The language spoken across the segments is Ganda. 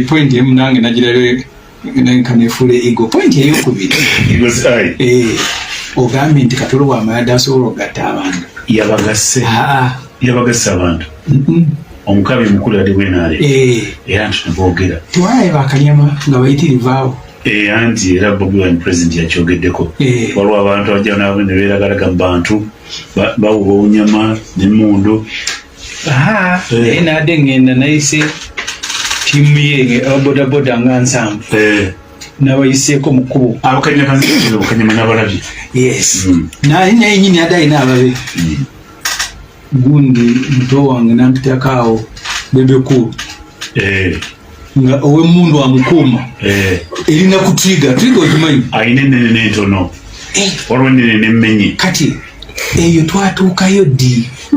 point emu nange nagirale kanefule ego point eyokubiri ogambye nti Kato Lubwama yadde asobola okugatta abantu yabagase abantu omukabi mukulu yadde bwenaale era nti neboogera tewalaye bakanyama nga bayitirivu anti era Bobi Wine president yakyogeddeko waliwo abantu abajja nabo ne beeragalaga mu bantu bawuba obunyama n'emmundu naye naadde ngenda nayise tiimu ye bodaboda nga 7 nabayiseeko mu kkubo abakanyama n'abalabye yes naye nyini adde alina ababe gundi muto wange nampitako awo Bebe nga ow'emmundu amukuuma erina ku triga ogimanyi ayina ennene n'entono waliwo ennene n'emmenye kati eyo twatuukayo ddi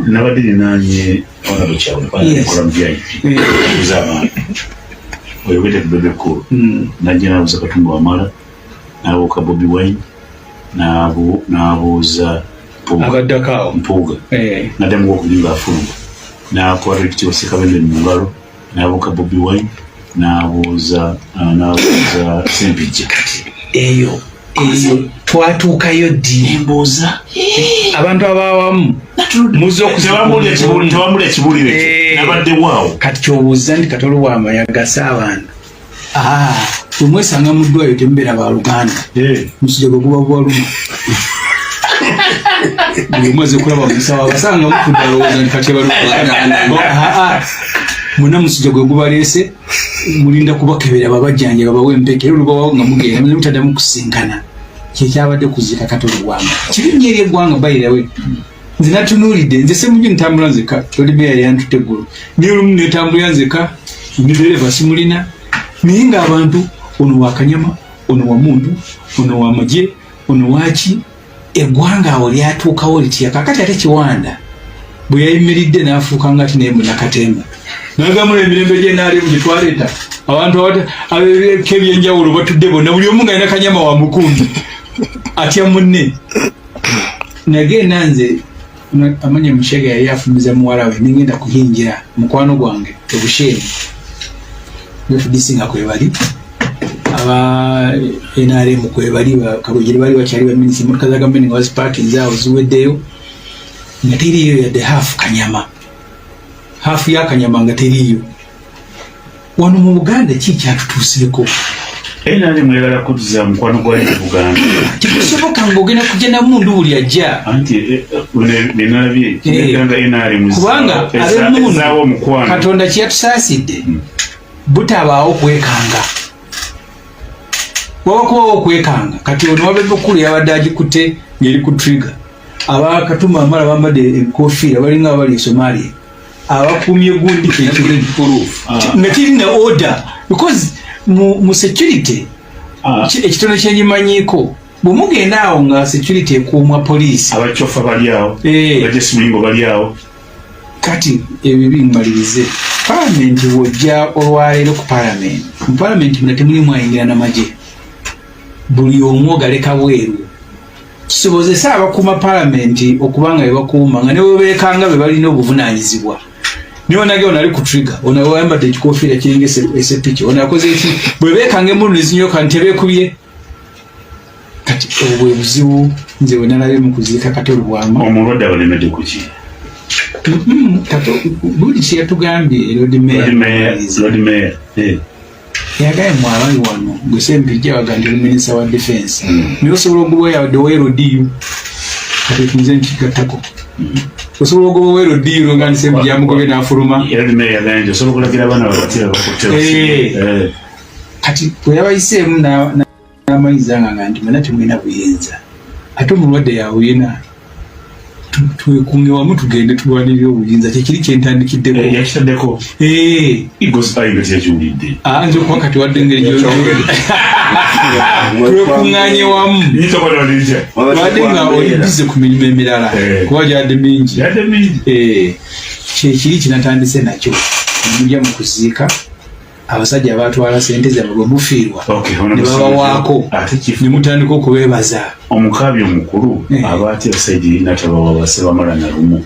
nabadde ninanye onabukyawukola mu VIP uza abantu oyo wete Bebe najja nabuuza Katumba Wamala n'abuuka Bobi Wine n'abuuza abaddakaawo Mpuuga nadde mugwokubiri ng'afuluma n'akwata ekitiibwa Ssekabembe mu ngalo n'abuuka Bobi Wine n'abuuza Sempijja eyo twatuukayo ddi embuuza abantu abawamu tewambulya ekibulire nabadde waawo kati kyobuuza nti Kato Lubwama yagase abantu omwesanga mu ddwayo temubeera baluganda musujja gwe guba gwaluma buli omwezi kulaba musawo abasanga mufudde alowooza nti kati baluganda muna musujja gwe gubaleese mulinda kubakebera babajjanja babawe empeke era olubawawo nga mugenda muze mutaddamu kusinkana kyekyabadde kuziika Kato Lubwama kirinnya eri eggwanga bayirawe nze natunuulidde nze semuju ntambula nzeka olimeya yantutte eggulu naye olumu netambulira nzeka ndereva simulina naye ng'abantu ono wakanyama ono wamuntu ono wamagye ono waki eggwanga awo lyatuukawo litya kakati ate Kiwanda bwe yayimiridde n'afuuka nga ati naye munakatemba nagamula emirembe gyenaalemu gye twaleeta abantu kebyenjawulo batudde bonna buli omu nga alina kanyama wa mukundi atya munne nagenda nze amanya Mushege yali afumiza muwala we ningenda kuhingira mukwano gwange ebusheeni FDC nga kwebali aba NRM kwebali kabujiri bali bakyali baminisi motoka za gavumenti nga bazipakinze awo ziweddeyo nga teriyo yadde hafu kanyama hafu ya kanyama nga teriyo wano mu Buganda ki kyatutuuseeko NRM mwegala kutuza mukwano gwa Buganda kikusoboka ng'ogenda kujja na mundu buli ajja anti nenalabye kinagamba NRM kubanga ab'emundu Katonda kyeyatusaasidde butabaawo kwekanga wabakubawo okwekanga kati ono wabebe okulu yabadde agikutte ng'eri ku trigger abakatuma amala bambadde enkofiira balinga abali e Somalia abakumye gundi nga kirina order because mu security ekitono kyenyimanyiiko bwemugenda awo nga security ekuumwa poliisi abacofa bali awo bajesimulingo bali awo kati ebibi mmalirize palamenti wojja olwaleero ku palamenti mu palamenti muna temulimu ayingira n'amagye buli omu ogaleka bweru kisobozesa abakuuma palamenti okubanga bebakuuma nga ne bwebeekanga be balina obuvunaanyizibwa niwo nage onali ku trigger ono wayambadde ekikofiira kiringa esepiki ono yakoze eki bwebeekanga emmulu nezinyoka nti tebeekubye kati obwe buzibu nze we nalabye Mukuziika Kato Lubwama omulwadde abalemedde ku ki Kato buli kye yatugambye Lodmeya yagaye mwalayi wano gwe Sempijja wagandi minisita wa defense naye osobola oguba yawadde weerodiyo kati tunze nkigattako osobola ogoba weerodiyo nga ndi Sempijja yamugobye n'afuluma kati bwe yabayiseemu n'amayinza nga nti mwena temulina buyinza ate omulwadde yawuyina twekunge wamu tugende tulwanirira obuyinza kyekiri kyentandikideko yakitaddeko nze okuba kati wadde engeri twekuŋŋaanye wamu wadde nga oli bize ku mirimu emirala kuba gyadde mingi kyekiri kinatandise nakyo omulya Mukuziika abasajja abatwala sente zaabwe bwe mufiirwa ne babawaako ne mutandika okubeebaza omukabi omukulu aba atya Saidi Natabawa Sebamala na lumu